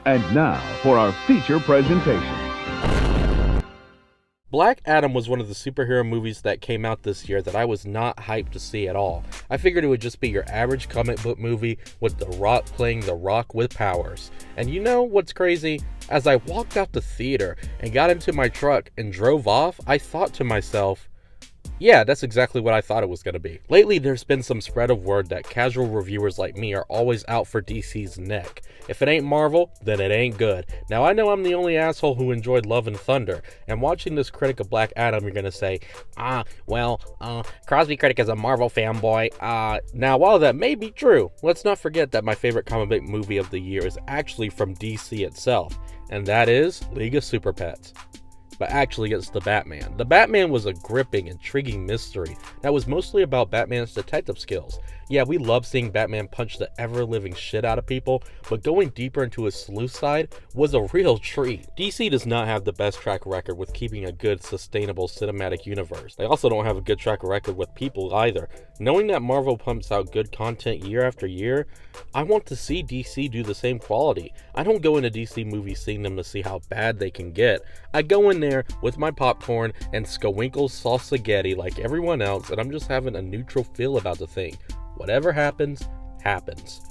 And now for our feature presentation. Black Adam was one of the superhero movies that came out this year that I was not hyped to see at all. I figured it would just be your average comic book movie with The Rock playing The Rock with powers. And you know what's crazy? As I walked out the theater and got into my truck and drove off, I thought to myself, yeah, that's exactly what I thought it was going to be. Lately, there's been some spread of word that casual reviewers like me are always out for DC's neck. If it ain't Marvel, then it ain't good. Now, I know I'm the only asshole who enjoyed Love and Thunder, and watching this critic of Black Adam, you're going to say, Crosby Critic is a Marvel fanboy. Now, while that may be true, let's not forget that my favorite comic book movie of the year is actually from DC itself, and that is League of Super Pets. But actually it's The Batman. The Batman was a gripping, intriguing mystery that was mostly about Batman's detective skills. Yeah, we love seeing Batman punch the ever-living shit out of people, but going deeper into his sleuth side was a real treat. DC does not have the best track record with keeping a good, sustainable cinematic universe. They also don't have a good track record with people either. Knowing that Marvel pumps out good content year after year, I want to see DC do the same quality. I don't go into DC movies seeing them to see how bad they can get. I go in there with my popcorn and Skowinkle salsa like everyone else, and I'm just having a neutral feel about the thing. Whatever happens, happens.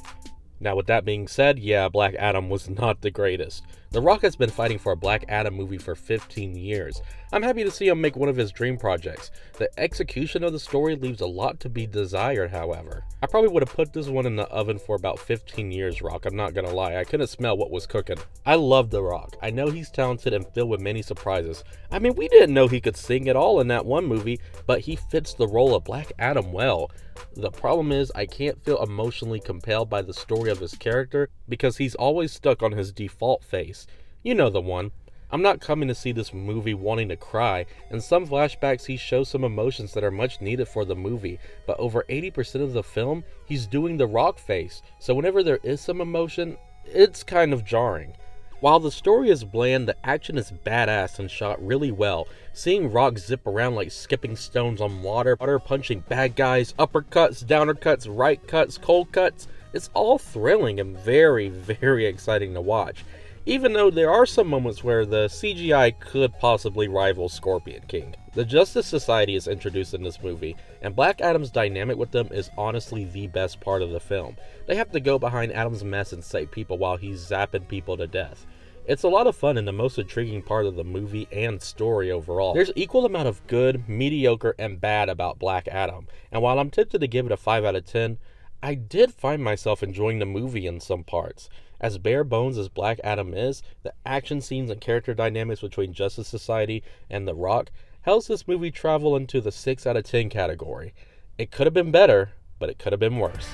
Now, with that being said, yeah, Black Adam was not the greatest. The Rock has been fighting for a Black Adam movie for 15 years. I'm happy to see him make one of his dream projects. The execution of the story leaves a lot to be desired, however. I probably would have put this one in the oven for about 15 years, Rock, I'm not gonna lie. I couldn't smell what was cooking. I love The Rock. I know he's talented and filled with many surprises. I mean, we didn't know he could sing at all in that one movie, but he fits the role of Black Adam well. The problem is, I can't feel emotionally compelled by the story of his character because he's always stuck on his default face. You know the one. I'm not coming to see this movie wanting to cry. In some flashbacks, he shows some emotions that are much needed for the movie, but over 80% of the film, he's doing the Rock face. So whenever there is some emotion, it's kind of jarring. While the story is bland, the action is badass and shot really well. Seeing Rock zip around like skipping stones on water, punching bad guys, uppercuts, downer cuts, right cuts, cold cuts, it's all thrilling and very, very exciting to watch. Even though there are some moments where the CGI could possibly rival Scorpion King. The Justice Society is introduced in this movie, and Black Adam's dynamic with them is honestly the best part of the film. They have to go behind Adam's mess and save people while he's zapping people to death. It's a lot of fun and the most intriguing part of the movie and story overall. There's equal amount of good, mediocre, and bad about Black Adam, and while I'm tempted to give it a 5 out of 10, I did find myself enjoying the movie in some parts. As bare bones as Black Adam is, the action scenes and character dynamics between Justice Society and The Rock helps this movie travel into the 6 out of 10 category. It could have been better, but it could have been worse.